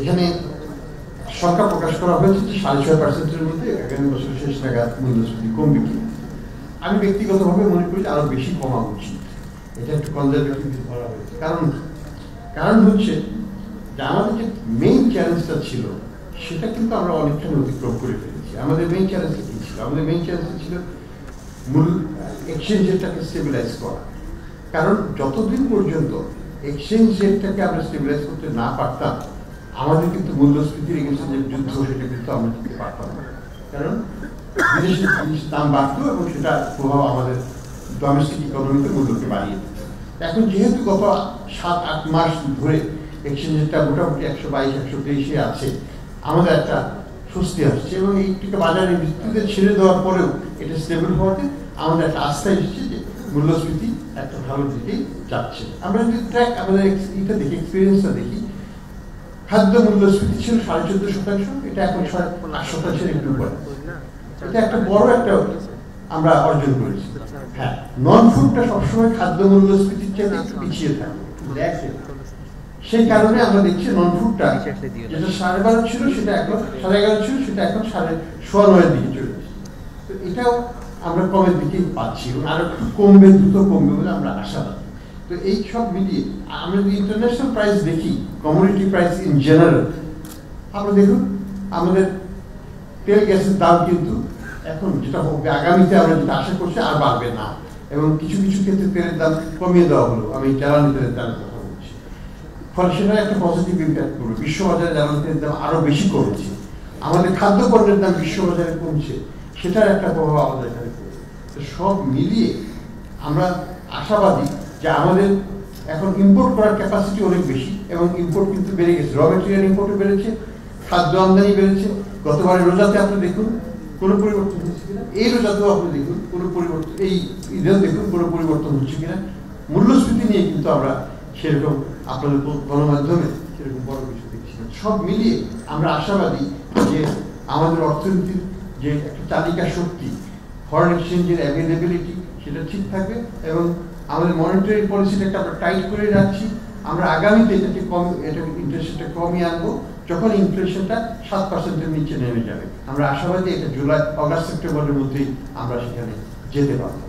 এখানে সংখ্যা প্রকাশ করা হয়েছে যে 6.5%-এর মধ্যে আগামী বছর শেষ নাগাদ মূল্যস্ফীতি কমবে কিনা। আমি ব্যক্তিগতভাবে মনে করি আরো বেশি কমা উচিত। এটা একটু কনজারভেটিভ ধরা হয়েছে। কারণ হচ্ছে যে আমাদের যে মেইন চ্যালেঞ্জটা ছিল সেটা কিন্তু আমরা অনেকখানি অতিক্রম করে ফেলেছি। আমাদের মেইন চ্যালেঞ্জটা কি ছিল? আমাদের মেইন চ্যালেঞ্জটা ছিল মূল এক্সচেঞ্জ রেটটাকে স্টেবিলাইজ করা। কারণ যতদিন পর্যন্ত এক্সচেঞ্জ রেটটাকে আমরা স্টেবিলাইজ করতে না পারতাম, আমাদের কিন্তু মূল্যস্ফীতির এগেন্সে যে যুদ্ধ সেটা কিন্তু আমরা দিতে পারতাম না। কারণ বিদেশি জিনিসের দাম বাড়তো এবং সেটা প্রভাব আমাদের ডোমেস্টিক ইকোনমিতে মূল্যকে বাড়িয়ে দিত। এখন যেহেতু গত 7-8 মাস ধরে এক্সচেঞ্জ রেটটা মোটামুটি 122-123-এ আছে, আমাদের একটা স্বস্তি আসছে এবং এইটিকে বাজারে ভিত্তিতে ছেড়ে দেওয়ার পরেও এটা স্টেবল হওয়াতে আমাদের একটা আস্থা এসেছে যে মূল্যস্ফীতি একটা ভালো দিকেই যাচ্ছে। আমরা যদি আমাদের এটা দেখি, এক্সপিরিয়েন্সটা দেখি, খাদ্য মূল্যস্ফীতি ছিল 14.5%, এটা এখন 8%-এর একটু উপরে। এটা একটা বড় একটা আমরা অর্জন করেছি। হ্যাঁ, নন ফুডটা সবসময় খাদ্য মূল্যস্ফীতির চেয়ে একটু পিছিয়ে থাকে। সেই কারণে আমরা দেখছি নন ফুডটা যেটা 12.5 ছিল সেটা এখন 11.5 ছিল, সেটা এখন 9.5-এর দিকে চলে যাচ্ছে। তো এটাও আমরা কমের দিকে পাচ্ছি এবং আরো একটু কমবে, দ্রুত কমবে বলে আমরা আশাবাদী। তো এই সব মিলিয়ে আমরা যদি ইন্টারন্যাশনাল প্রাইস দেখি, কমোডিটি প্রাইস ইন জেনারেল, আমরা দেখুন আমাদের তেল গ্যাসের দাম কিন্তু এখন যেটা হবে আগামীতে আমরা যেটা আশা করছি আর বাড়বে না, এবং কিছু কিছু ক্ষেত্রে তেলের দাম কমিয়ে দেওয়া হলো। আমি জ্বালানি তেলের দামের কথা বলছি। ফলে সেটা একটা পজিটিভ ইম্প্যাক্ট করবে। বিশ্ববাজারে জ্বালানি তেলের দাম আরো বেশি কমেছে, আমাদের খাদ্যপণ্যের দাম বিশ্ববাজারে কমছে, সেটার একটা প্রভাব আমাদের এখানে পড়বে। তো সব মিলিয়ে আমরা আশাবাদী যে আমাদের এখন ইম্পোর্ট করার ক্যাপাসিটি অনেক বেশি এবং ইম্পোর্ট কিন্তু বেড়ে গেছে। র মেটেরিয়াল ইম্পোর্টও বেড়েছে, খাদ্য আমদানি বেড়েছে। গতবারের রোজাতে আপনি দেখুন কোনো পরিবর্তন হচ্ছে কিনা, এই রোজাতেও আপনি দেখুন কোনো পরিবর্তন, এই ঈদেও দেখুন কোনো পরিবর্তন হচ্ছে কিনা। মূল্যস্ফীতি নিয়ে কিন্তু আমরা সেরকম আপনাদের গণমাধ্যমে সেরকম বড় কিছু দেখছি না। সব মিলিয়ে আমরা আশাবাদী যে আমাদের অর্থনীতির যে একটা চালিকা শক্তি, ফরেন এক্সচেঞ্জের অ্যাভেলেবিলিটি, সেটা ঠিক থাকবে এবং আমাদের মনিটারি পলিসিটাকে আমরা টাইট করে রাখছি। আমরা আগামীতে এটাকে ইন্টারেস্টটা কমিয়ে আনবো যখন ইনফ্লেশনটা 7%-এর নিচে নেমে যাবে। আমরা আশাবাদী এটা জুলাই, অগাস্ট, সেপ্টেম্বরের মধ্যেই আমরা সেখানে যেতে পারবো।